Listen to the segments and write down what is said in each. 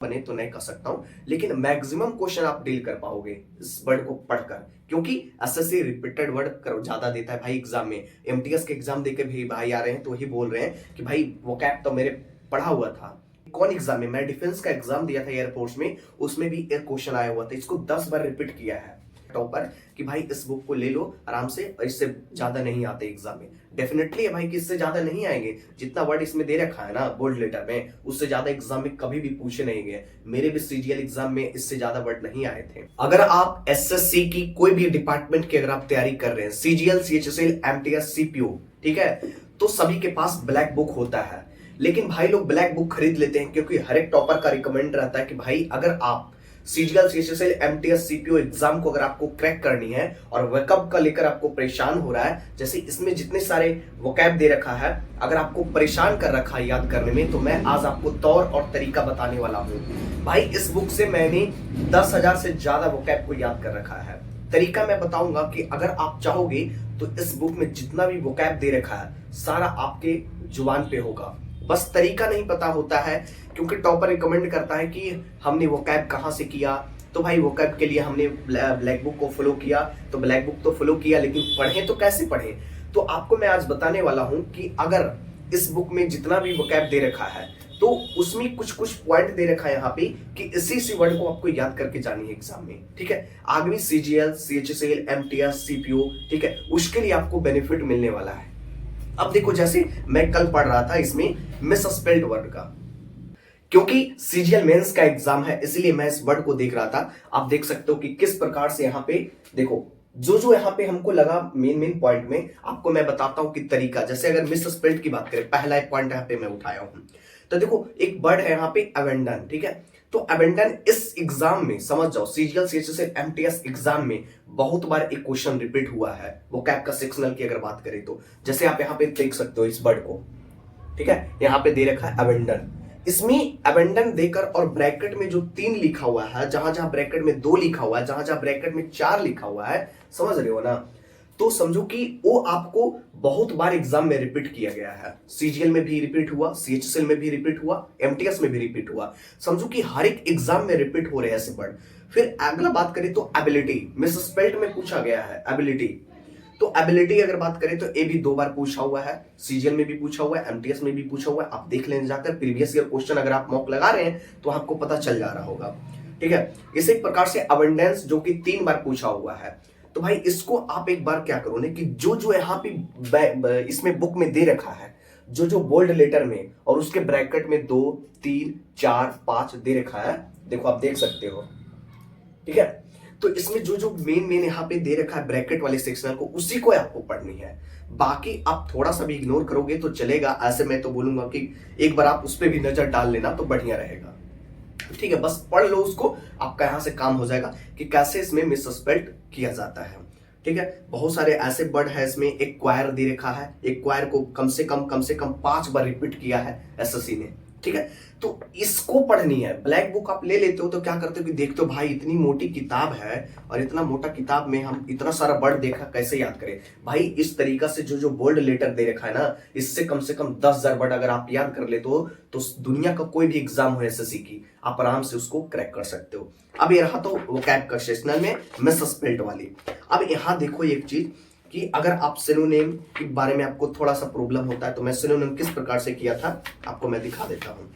बने तो नहीं कर सकता हूं, लेकिन मैक्सिमम क्वेश्चन आप डील कर पाओगे इस वर्ड को पढ़कर, क्योंकि एसएससी रिपीटेड वर्ड ज्यादा देता है भाई एग्जाम में। एमटीएस के एग्जाम देके भी भाई आ रहे हैं तो वही बोल रहे हैं कि भाई वोकैब तो मेरे पढ़ा हुआ था। कौन एग्जाम में? मैं डिफेंस का एग्जाम दिया था एयरफोर्स में, उसमें भी एक क्वेश्चन आया हुआ था, इसको 10 बार रिपीट किया है टॉपर कि भाई इस बुक को ले लो आराम से, इससे ज्यादा नहीं आते एग्जाम में। डेफिनेटली है भाई कि इससे ज्यादा नहीं आएंगे, जितना वर्ड इसमें दे रखा है ना बोल्ड लेटर में, उससे ज्यादा एग्जाम में कभी भी पूछे नहीं गए। मेरे भी सीजीएल एग्जाम में इससे ज्यादा वर्ड नहीं आए थे। अगर आप एसएससी की कोई भी डिपार्टमेंट की अगर आप तैयारी कर रहे हैं, सीजीएल, सीएचएसएल, एमटीएस, सीपीओ, ठीक है, तो सभी के पास ब्लैक बुक होता है। लेकिन भाई लोग ब्लैक बुक खरीद लेते हैं क्योंकि हर एक टॉपर का रिकमेंड रहता है कि भाई अगर आप CGL, CHSL, MTS, CPO exam को अगर आपको क्रैक करनी है और वोकैब का लेकर आपको परेशान हो रहा है, जैसे इसमें जितने सारे वोकैब दे रखा है, अगर आपको परेशान कर रखा है याद करने में, तो मैं आज आपको तौर और तरीका बताने वाला हूं। भाई इस बुक से मैंने 10,000 से ज्यादा वोकैब को याद कर रखा है। तरीका मैं बताऊंगा कि अगर आप चाहोगे तो इस बुक में जितना भी वोकैब दे रखा है सारा आपके जुबान पे होगा, बस तरीका नहीं पता होता है। क्योंकि टॉपर रिकमेंड करता है कि हमने वोकैब कहां से किया, तो भाई वोकैब के लिए हमने ब्लैक बुक को फॉलो किया, तो ब्लैक बुक तो फॉलो किया, लेकिन पढ़े तो कैसे पढ़े? तो आपको मैं आज बताने वाला हूं कि अगर इस बुक में जितना भी वोकैब दे रखा है तो उसमें कुछ कुछ पॉइंट दे रखा है यहाँ पे कि इसी वर्ड को आपको याद करके जानी है एग्जाम में, ठीक है। आगे भी सीजीएल, सीएचएसएल, एमटीएस, सीपीओ, ठीक है, उसके लिए आपको बेनिफिट मिलने वाला है। अब देखो, जैसे मैं कल पढ़ रहा था इसमें मिसस्पेल्ड वर्ड का, क्योंकि सीजीएल मेंस का एग्जाम है इसलिए मैं इस वर्ड को देख रहा था। आप देख सकते हो कि किस प्रकार से यहाँ पे देखो, जो जो यहाँ पे हमको लगा मेन पॉइंट में आपको मैं बताता हूं कि तरीका। जैसे अगर मिसस्पेल्ड की बात करें, पहला एक पॉइंट यहाँ पे मैं उठाया हूं, तो देखो एक वर्ड है यहाँ पे अबेंडन, ठीक है। तो अबेंडन इस एग्जाम में समझ जाओ, सीजीएल, सीएचएसएल, एमटीएस एग्जाम में बहुत बार एक क्वेश्चन रिपीट हुआ है वोकैब का सेक्शनल की अगर बात करें तो। जैसे आप यहाँ पे देख सकते हो इस वर्ड को, ठीक है, यहाँ पे दे रखा है अबेंडन। इसमें अबेंडन देकर और ब्रैकेट में जो 3 लिखा हुआ है, जहां जहां ब्रैकेट में 2 लिखा हुआ है, जहां जहां ब्रैकेट में 4 लिखा हुआ है, समझ रहे हो ना, तो समझो कि वो आपको बहुत बार एग्जाम में रिपीट किया गया है। सीजीएल में भी रिपीट हुआ, सीएचएसएल में भी रिपीट हुआ, एमटीएस में भी रिपीट हुआ। समझो कि हर एक एग्जाम में रिपीट हो रहे हैं ऐसे वर्ड। फिर अगला बात करें तो एबिलिटी, मिसस्पेल्ड में पूछा गया है एबिलिटी। तो एबिलिटी अगर बात करें तो ए भी 2 बार पूछा हुआ है, सीजीएल में भी पूछा हुआ है, एमटीएस में भी पूछा हुआ है। आप देख लें जाकर प्रीवियस ईयर क्वेश्चन, अगर आप मॉक लगा रहे हैं तो आपको पता चल जा रहा होगा, ठीक है। इसी प्रकार से अबंडेंस जो कि 3 बार पूछा हुआ है, तो भाई इसको आप एक बार क्या करो ना कि जो जो यहाँ पे इसमें बुक में दे रखा है, जो जो बोल्ड लेटर में और उसके ब्रैकेट में 2, 3, 4, 5 दे रखा है, देखो आप देख सकते हो, ठीक है। तो इसमें जो जो मेन यहाँ पे दे रखा है ब्रैकेट वाले सेक्शन को, उसी को आपको पढ़नी है। बाकी आप थोड़ा सा भी इग्नोर करोगे तो चलेगा, ऐसे मैं तो बोलूंगा कि एक बार आप उस पर भी नजर डाल लेना तो बढ़िया रहेगा, ठीक है। बस पढ़ लो उसको, आपका यहां से काम हो जाएगा कि कैसे इसमें मिसस्पेल्ड किया जाता है, ठीक है। बहुत सारे ऐसे वर्ड है इसमें, एक क्वायर दे रखा है, एक क्वायर को कम से कम 5 बार रिपीट किया है एसएससी ने, ठीक है। तो इसको पढ़नी है। ब्लैक बुक आप ले लेते हो तो क्या करते हो कि देखते हो भाई इतनी मोटी किताब है और इतना मोटा किताब में हम इतना सारा वर्ड देखा कैसे याद करें। भाई इस तरीका से जो जो बोल्ड लेटर दे रखा है ना, इससे कम से कम 10,000 वर्ड अगर आप याद कर लेते हो तो दुनिया का कोई भी एग्जाम हो एसएससी की, आप आराम से उसको क्रैक कर सकते हो। अब ये रहा तो वोकैब का सेक्शनल में मिसस्पेल्ड वाली। अब यहाँ देखो एक चीज कि अगर आप सिनोनिम के बारे में आपको थोड़ा सा प्रॉब्लम होता है तो मैं सिनोनिम किस प्रकार से किया था आपको मैं दिखा देता हूं।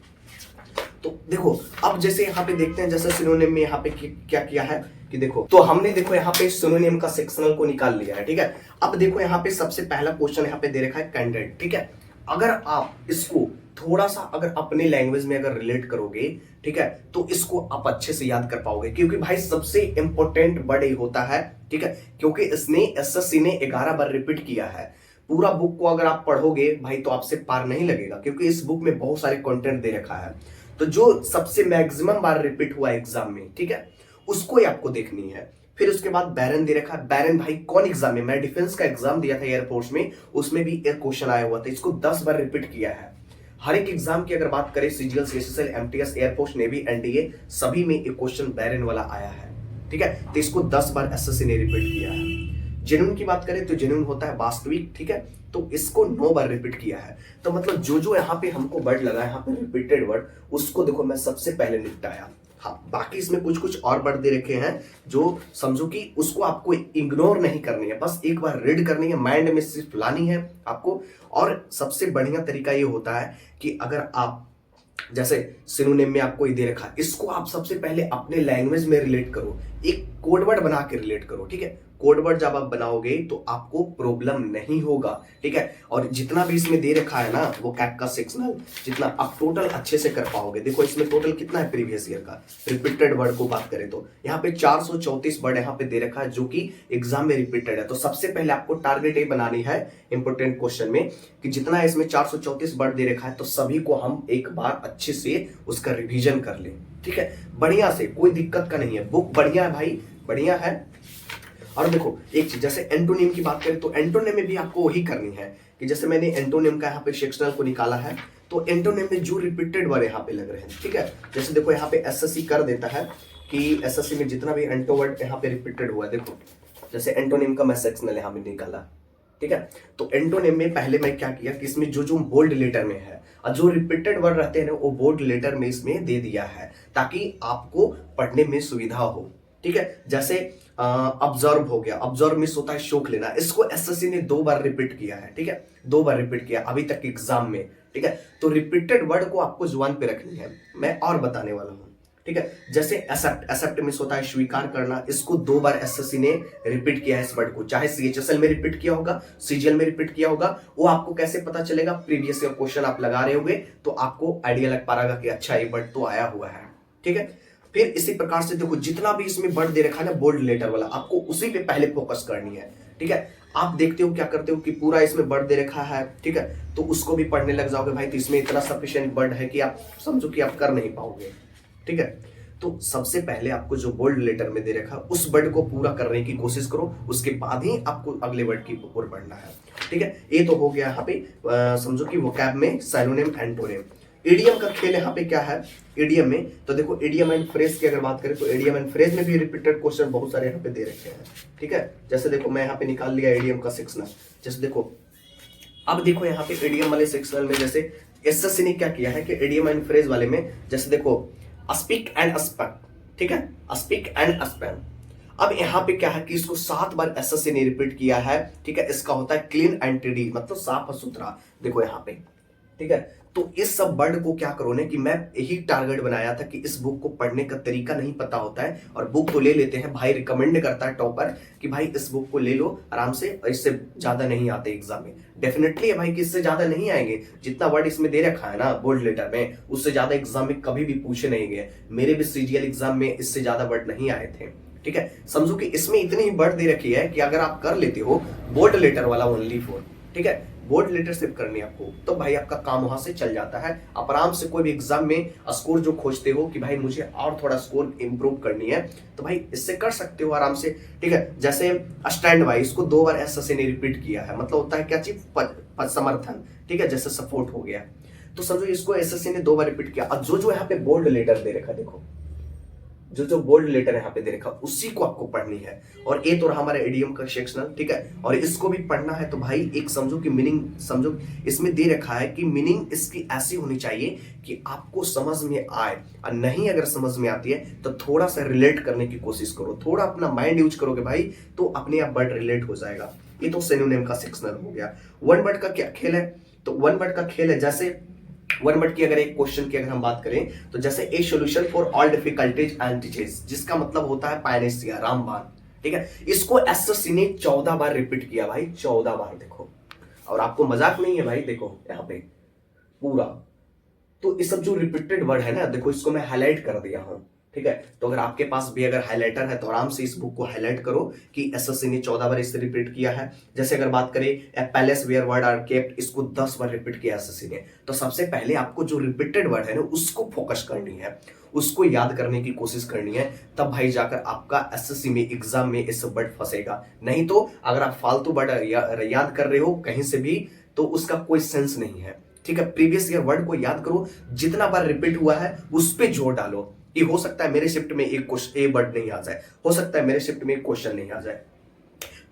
तो देखो अब जैसे यहाँ पे देखते हैं, जैसे सिनोनिम में यहाँ पे क्या किया है कि देखो, तो हमने देखो यहाँ पे सिनोनिम का सेक्शनल को निकाल लिया है, ठीक है। अब देखो यहाँ पे सबसे पहला क्वेश्चन यहाँ पे दे रखा है कैंडिडेट, ठीक है। अगर आप इसको थोड़ा सा अगर अपने लैंग्वेज में अगर रिलेट करोगे, ठीक है, तो इसको आप अच्छे से याद कर पाओगे, क्योंकि भाई सबसे इंपॉर्टेंट वर्ड ये होता है, ठीक है। क्योंकि इसने एसएससी ने 11 बार रिपीट किया है। पूरा बुक को अगर आप पढ़ोगे भाई तो आपसे पार नहीं लगेगा, क्योंकि इस बुक में बहुत सारे कंटेंट दे रखा है। तो जो सबसे मैक्सिमम बार रिपीट हुआ एग्जाम में, ठीक है, उसको ही आपको देखनी है। फिर उसके बाद बैरन दे रखा है। बैरन भाई कौन एग्जाम में? मैं डिफेंस का एग्जाम दिया था एयरफोर्स में, उसमें भी एक क्वेश्चन आया हुआ था, इसको 10 बार रिपीट किया है। हर एक एग्जाम की अगर बात करें, CGL, CHSL, MTS, air force, navy, NDA, सभी में एक क्वेश्चन बैरन वाला आया है, ठीक है। तो इसको 10 बार एसएससी ने रिपीट किया है। जेन्युइन की बात करें तो जेन्युइन होता है वास्तविक, ठीक है। तो इसको 9 बार रिपीट किया है। तो मतलब जो जो यहाँ पे हमको वर्ड लगा है, यहाँ पे रिपीटेड वर्ड, उसको देखो मैं सबसे पहले निपटाया। हाँ, बाकी इसमें कुछ कुछ और वर्ड दे रखे हैं जो समझो कि उसको आपको इग्नोर नहीं करनी है, बस एक बार रीड करनी है, माइंड में सिर्फ लानी है आपको। और सबसे बढ़िया तरीका ये होता है कि अगर आप जैसे सिनोनिम में आपको ये दे रखा है, इसको आप सबसे पहले अपने लैंग्वेज में रिलेट करो, एक कोड वर्ड बना के रिलेट करो, ठीक है। कोड वर्ड जब आप बनाओगे तो आपको प्रॉब्लम नहीं होगा, ठीक है। और जितना भी इसमें दे रखा है ना वो कैप का सेक्शनल, जितना आप टोटल अच्छे से कर पाओगे। देखो इसमें टोटल कितना है प्रीवियस ईयर का, रिपीटेड वर्ड को बात करें तो यहाँ पे 434 वर्ड यहाँ पे दे रखा है जो कि एग्जाम में रिपीटेड है। तो सबसे पहले आपको टारगेट ये बनानी है इंपोर्टेंट क्वेश्चन में कि जितना इसमें 434 वर्ड दे रखा है तो सभी को हम एक बार अच्छे से उसका रिवीजन कर लें, ठीक है, बढ़िया से, कोई दिक्कत का नहीं है। बुक बढ़िया है भाई, बढ़िया है। और देखो एक चीज, जैसे एंटोनिम की बात करें तो एंटोनिम में भी आपको वही करनी है कि जैसे मैंने एंटोनिम का यहाँ पे सेक्शनल को निकाला है, तो एंटोनिम में जो रिपीटेड वर्ड यहाँ पे लग रहे हैं, ठीक है। जैसे देखो यहाँ पे एसएससी कर देता है कि एसएससी में जितना भी एंटो वर्ड यहाँ पे रिपीटेड हुआ है, देखो जैसे एंटोनिम का मैं सेक्शनल यहाँ पे निकाला, ठीक है। तो एंटोनिम में पहले मैं क्या किया कि इसमें जो जो बोल्ड लेटर में है और जो रिपीटेड वर्ड रहते हैं ना वो बोल्ड लेटर में इसमें दे दिया है ताकि आपको पढ़ने में सुविधा हो, ठीक है। जैसे ऑब्जर्व हो गया, ऑब्जर्व मिस होता है शोक लेना, इसको एसएससी ने 2 बार रिपीट किया है, ठीक है, 2 बार रिपीट किया अभी तक एग्जाम में, ठीक है। तो रिपीटेड वर्ड को आपको जुबान पे रखनी है, मैं और बताने वाला हूं, ठीक है। जैसे एक्सेप्ट, एक्सेप्ट मिस होता है स्वीकार करना, इसको 2 बार एसएससी ने रिपीट किया है इस वर्ड को, चाहे सीएचएसएल में रिपीट किया होगा, सीजीएल में रिपीट किया होगा, वो आपको कैसे पता चलेगा, प्रीवियस ईयर क्वेश्चन आप लगा रहे होगे तो आपको आइडिया लग पा रहा कि अच्छा ये वर्ड तो आया हुआ है, ठीक है। फिर इसी प्रकार से देखो जितना भी इसमें वर्ड दे रखा है ना बोल्ड लेटर वाला, आपको उसी पे पहले फोकस करनी है, ठीक है। आप देखते हो क्या करते हो कि पूरा इसमें वर्ड दे रखा है, ठीक है, तो उसको भी पढ़ने लग जाओगे भाई, तो इसमें इतना सफिशिएंट वर्ड है कि आप समझो कि आप कर नहीं पाओगे, ठीक है। तो सबसे पहले आपको जो बोल्ड लेटर में दे रखा उस वर्ड को पूरा करने की कोशिश करो, उसके बाद ही आपको अगले वर्ड की ओर बढ़ना है, ठीक है। ये तो हो गया यहाँ पे समझो कि वोकैब में सिनोनिम एंटोनिम। इडियम का खेल यहाँ पे क्या है, इडियम में तो देखो इडियम एंड फ्रेज की अगर बात करें तो इडियम एंड फ्रेज में भी रिपीटेड क्वेश्चन बहुत सारे यहाँ पे दे रखे हैं, ठीक है। जैसे देखो मैं यहाँ पे निकाल लिया इडियम का सेक्शनल, जैसे देखो अब देखो यहाँ पे इडियम वाले सेक्शनल में जैसे एसएससी ने क्या किया है कि इडियम एंड फ्रेज वाले में जैसे देखो स्पीक एंड स्पैम, ठीक है, स्पीक एंड स्पैम। अब यहाँ पे क्या है कि इसको 7 बार एसएससी ने रिपीट किया है, ठीक है। इसका होता है क्लीन एंड टिडी, मतलब साफ और सुथरा, देखो यहाँ पे, ठीक है। तो इस सब वर्ड को क्या करो ने कि मैं यही टारगेट बनाया था कि इस बुक को पढ़ने का तरीका नहीं पता होता है और बुक तो ले लेते हैं, भाई रिकमेंड करता है टॉपर कि भाई इस बुक को ले लो आराम से, और इससे ज्यादा नहीं आते एग्जाम में। डेफिनेटली है भाई कि इससे ज्यादा नहीं आएंगे, जितना वर्ड इसमें दे रखा है ना बोल्ड लेटर में उससे ज्यादा एग्जाम में कभी भी पूछे नहीं गए। मेरे भी सीजीएल एग्जाम में इससे ज्यादा वर्ड नहीं आए थे, ठीक है। समझो कि इसमें इतनी वर्ड दे रखी है कि अगर आप कर लेते हो बोल्ड लेटर वाला ओनली फॉर, ठीक है, बोर्ड लीडरशिप करनी है आपको, तो भाई आपका काम वहां से चल जाता है। आप आराम से कोई भी एग्जाम में स्कोर जो खोजते हो कि भाई मुझे और थोड़ा स्कोर इंप्रूव करनी है, तो भाई इससे कर सकते हो आराम से, ठीक है। जैसे स्टैंड बाय, इसको 2 बार एसएससी ने रिपीट किया है, मतलब होता है क्या चीज, समर्थन, ठीक है, जैसे सपोर्ट हो गया। तो समझो इसको एसएससी ने 2 बार रिपीट किया। अब जो जो यहाँ पे बोल्ड लेटर दे रखा, देखो जो जो बोल्ड लेटर यहाँ पे दे रखा उसी को आपको पढ़नी है। और ये तो रहा हमारा इडियम का सेक्शनल, ठीक है, और इसको भी पढ़ना है तो भाई एक समझो कि मीनिंग, समझो इसमें दे रखा है कि मीनिंग इसकी ऐसी होनी चाहिए कि आपको समझ में आए, और नहीं अगर समझ में आती है तो थोड़ा सा रिलेट करने की कोशिश करो, थोड़ा अपना माइंड यूज करोगे भाई तो अपने आप वर्ड रिलेट हो जाएगा। ये तो सिनोनिम का सेक्शनल हो गया। वन वर्ड का क्या खेल है, तो वन वर्ड का खेल है जैसे वन वर्ड की अगर एक क्वेश्चन की अगर हम बात करें तो जैसे ए solution for all difficulties and teachers, जिसका मतलब होता है पायनेसिया, रामबाण, ठीक है। इसको एसएससी ने 14 बार रिपीट किया भाई, 14 बार, देखो, और आपको मजाक नहीं है भाई, देखो यहाँ पे पूरा। तो ये सब जो रिपीटेड वर्ड है ना, देखो इसको मैं हाईलाइट कर दिया हूं, ठीक है। तो अगर आपके पास भी अगर हाइलाइटर है तो आराम से इस बुक को हाईलाइट करो कि एसएससी ने 14 बार इसे रिपीट किया है। जैसे अगर बात करें a palace where word are kept, इसको 10 बार रिपीट किया एसएससी ने। तो सबसे पहले आपको जो रिपीटेड वर्ड है ना उसको फोकस करनी है, उसको याद करने की कोशिश करनी है, तब भाई जाकर आपका एसएससी में एग्जाम में इस वर्ड फंसेगा। नहीं तो अगर आप फालतू वर्ड याद कर रहे हो कहीं से भी तो उसका कोई सेंस नहीं है, ठीक है। प्रीवियस ईयर वर्ड को याद करो, जितना बार रिपीट हुआ है उस पर जोर डालो। ये हो सकता है मेरे शिफ्ट में एक क्वेश्चन, एक वर्ड नहीं आ जाए, हो सकता है मेरे शिफ्ट में एक क्वेश्चन नहीं आ जाए,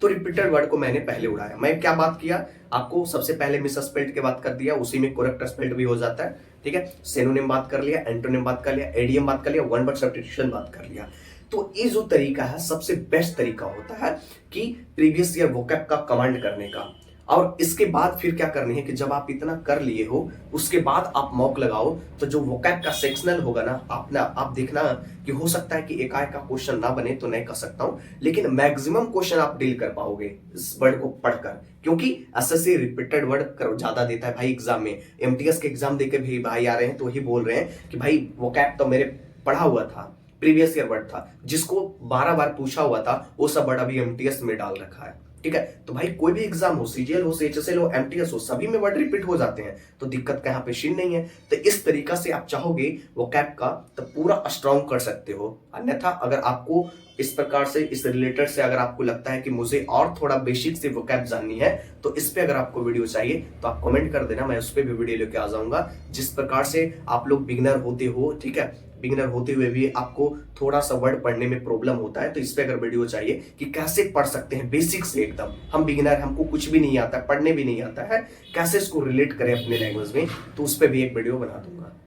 तो रिपीटेड वर्ड को मैंने पहले उड़ाया। मैं क्या बात किया, आपको सबसे पहले मिसस्पेल्ड की बात कर दिया, उसी में करेक्ट स्पेल्ड भी हो जाता है, ठीक है। सिनोनिम बात कर लिया, एंटोनिम बात कर लिया, एडीएम बात कर लिया, वन वर्ड सब्स्टिट्यूशन बात कर लिया। तो ये जो तरीका है सबसे बेस्ट तरीका होता है कि प्रीवियस ईयर वोकैब का कमांड करने का। और इसके बाद फिर क्या करनी है कि जब आप इतना कर लिए हो उसके बाद आप मॉक लगाओ, तो जो वोकैब का सेक्शनल होगा ना आप देखना कि हो सकता है कि एकाएक का क्वेश्चन ना बने तो नहीं कर सकता हूं, लेकिन मैक्सिमम क्वेश्चन आप डील कर पाओगे इस वर्ड को पढ़कर, क्योंकि एसएससी रिपीटेड वर्ड ज्यादा देता है भाई एग्जाम में। एमटीएस के एग्जाम देके भी भाई आ रहे हैं तो वही बोल रहे हैं कि भाई वोकैब तो मेरे पढ़ा हुआ था, प्रीवियस ईयर वर्ड था, जिसको 12 बार पूछा हुआ था वो सब वर्ड अभी एमटीएस में डाल रखा है, ठीक है। तो भाई कोई भी एग्जाम हो, सीजीएल हो, सीएचएसएल हो, एमटीएस हो, सभी में वर्ड रिपीट हो जाते हैं, तो दिक्कत का यहाँ पे शीन नहीं है। तो इस तरीका से आप चाहोगे वोकैब का तो पूरा स्ट्रॉन्ग कर सकते हो। अन्यथा अगर आपको इस प्रकार से इस रिलेटेड से अगर आपको लगता है कि मुझे और थोड़ा बेसिक से वोकैब जाननी है तो इस पे अगर आपको वीडियो चाहिए तो आप कमेंट कर देना, मैं उस पर भी वीडियो लेके आ जाऊंगा। जिस प्रकार से आप लोग बिगिनर होते हो, ठीक है, बिगिनर होते हुए भी आपको थोड़ा सा वर्ड पढ़ने में प्रॉब्लम होता है, तो इस पे अगर वीडियो चाहिए कि कैसे पढ़ सकते हैं बेसिक से एकदम, हम बिगिनर, हमको कुछ भी नहीं आता, पढ़ने भी नहीं आता है, कैसे इसको रिलेट करें अपने लैंग्वेज में, तो उस पे भी एक वीडियो बना दूंगा।